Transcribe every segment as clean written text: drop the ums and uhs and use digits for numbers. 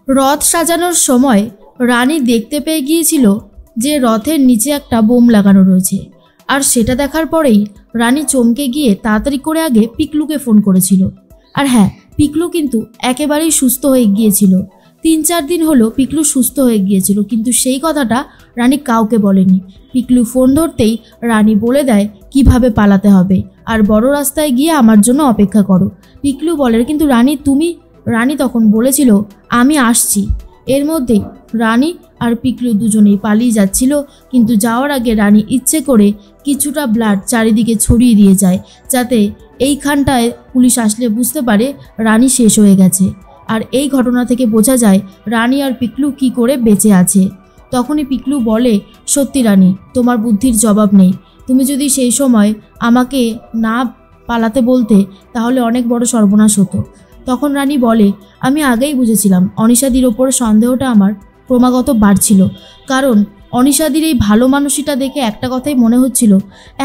রথ সাজানোর সময় রানী দেখতে পেয়ে গিয়েছিল যে রথের নিচে একটা বোম লাগানো রয়েছে। আর সেটা দেখার পরেই রানী চমকে গিয়ে তাড়াতাড়ি করে আগে পিকলুকে ফোন করেছিল। আর হ্যাঁ, পিকলু কিন্তু একেবারেই সুস্থ হয়ে গিয়েছিল। 3-4 দিন হলো পিকলু সুস্থ হয়ে গিয়েছিল, কিন্তু সেই কথাটা রানী কাউকে বলেনি। পিকলু ফোন ধরতেই রানী বলে দেয় কিভাবে পালাতে হবে, আর বড় রাস্তায় গিয়ে আমার জন্য অপেক্ষা করো। পিকলু বলে কিন্তু রানী তখন বলেছিল আমি আসছি। এর মধ্যেই রানী আর পিকলু দুজনেই পালিয়ে যাচ্ছিল, কিন্তু যাওয়ার আগে রানী ইচ্ছে করে কিছুটা ব্লাড চারিদিকে ছড়িয়ে দিয়ে যায়, যাতে এইখানটায় পুলিশ আসলে বুঝতে পারে রানী শেষ হয়ে গেছে। আর এই ঘটনা থেকে বোঝা যায় রানী আর পিকলু কি করে বেঁচে আছে। তখনই পিকলু বলে, সত্যি রানী, তোমার বুদ্ধির জবাব নেই। তুমি যদি সেই সময় আমাকে না পালাতে বলতে তাহলে অনেক বড় সর্বনাশ হতো। তখন রানী বলে, আমি আগেই বুঝেছিলাম অনিশাদির ওপর সন্দেহটা আমার ক্রমাগত বাড়ছিল, কারণ অনিশাদির এই ভালো মানুষটা দেখে একটা কথাই মনে হচ্ছিল,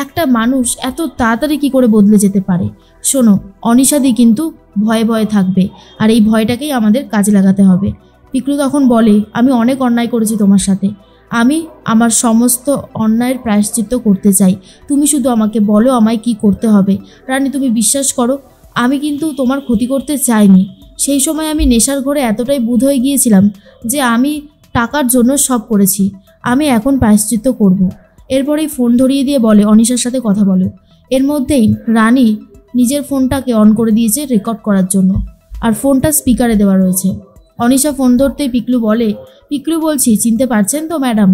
একটা মানুষ এত তাড়াতাড়ি কি করে বদলে যেতে পারে। শোনো, অনিশাদি কিন্তু ভয়ে ভয়ে থাকবে, আর এই ভয়টাকেই আমাদের কাজে লাগাতে হবে। পিকলু তখন বলে, আমি অনেক অন্যায় করেছি তোমার সাথে, আমি আমার সমস্ত অন্যায়ের প্রায়শ্চিত্ত করতে চাই। তুমি শুধু আমাকে বলো আমায় কি করতে হবে। রানী, তুমি বিশ্বাস করো, আমি কিন্তু তোমার ক্ষতি করতে চাইনি। সেই সময় আমি নেশার ঘরে এতটাই বুঁদ হয়ে গিয়েছিলাম যে আমি টাকার জন্য সব করেছি। আমি এখন প্রায়শ্চিত্ত করব। এরপরেই ফোন ধরিয়ে দিয়ে বলে, অনিশার সাথে কথা বলো। এর মধ্যেই রানী নিজের ফোনটাকে অন করে দিয়েছে রেকর্ড করার জন্য, আর ফোনটা স্পিকারে দেওয়া রয়েছে। অনিশা ফোন ধরতেই পিকলু বলে, পিকলু বলছি, চিনতে পারছেন তো ম্যাডাম?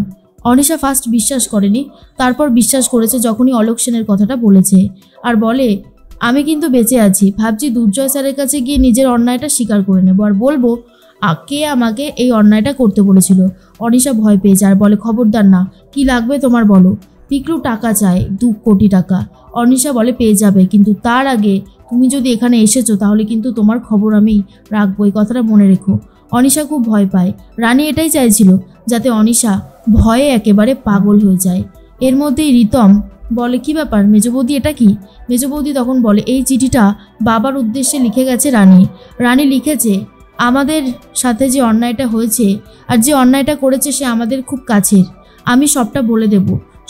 অনিশা ফার্স্ট বিশ্বাস করেনি, তারপর বিশ্বাস করেছে যখনই অলোক সেনের কথাটা বলেছে, আর বলে, আমি কিন্তু বেঁচে আছি। ভাবছি দুর্জয় স্যারের কাছে গিয়ে নিজের অন্যায়টা স্বীকার করে নেব, আর বলবো কে আমাকে এই অন্যায়টা করতে বলেছিল। অনিশা ভয় পেয়ে যায় আর বলে, খবরদার না, কি লাগবে তোমার বলো। পিকলু টাকা চায়, 2 কোটি টাকা। অনিশা বলে পেয়ে যাবে, কিন্তু তার আগে তুমি যদি এখানে এসেছো তাহলে কিন্তু তোমার খবর আমি রাখবো, এই কথাটা মনে রেখো। অনিশা খুব ভয় পায়। রানী এটাই চাইছিল যাতে অনিশা ভয়ে একেবারে পাগল হয়ে যায়। এর মধ্যেই রিতম বলে, কি ব্যাপার মেজ বৌদি, এটা কি? মেজ বৌদি তখন বলে, এই চিঠিটা বাবার উদ্দেশ্যে লিখে গেছে রানী। রানী লিখেছে আমাদের সাথে যে অন্যায়টা হয়েছে আর যে অন্যায়টা করেছে সে আমাদের খুব কাছের। আমি সবটা বলে দেব,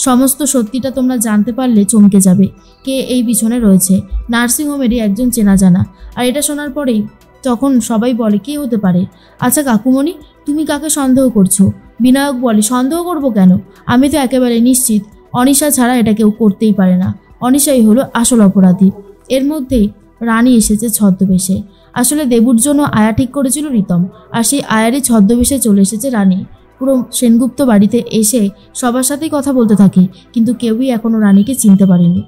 সমস্ত সত্যিটা তোমরা জানতে পারলে চমকে যাবে কে এই পিছনে রয়েছে। নার্সিংহোমেরই একজন চেনা জানা। আর এটা শোনার পরেই তখন সবাই বলে, কে হতে পারে? আচ্ছা কাকুমণি, তুমি কাকে সন্দেহ করছো? বিনায়ক বলে, সন্দেহ করব কেন? আমি তো একেবারে নিশ্চিত অনিশা ছাড়া এটা কেউ করতেই পারে না। অনিশাই হলো আসল অপরাধী। এর মধ্যেই রানী এসেছে ছদ্মবেশে। আসলে দেবুর জন্য আয়া ঠিক করেছিল রিতম, আর সেই আয়ারই ছদ্মবেশে চলে এসেছে রানী। পুরো সেনগুপ্ত বাড়িতে এসে সবার সাথেই কথা বলতে থাকে, কিন্তু কেউই এখনও রানীকে চিনতে পারেনি।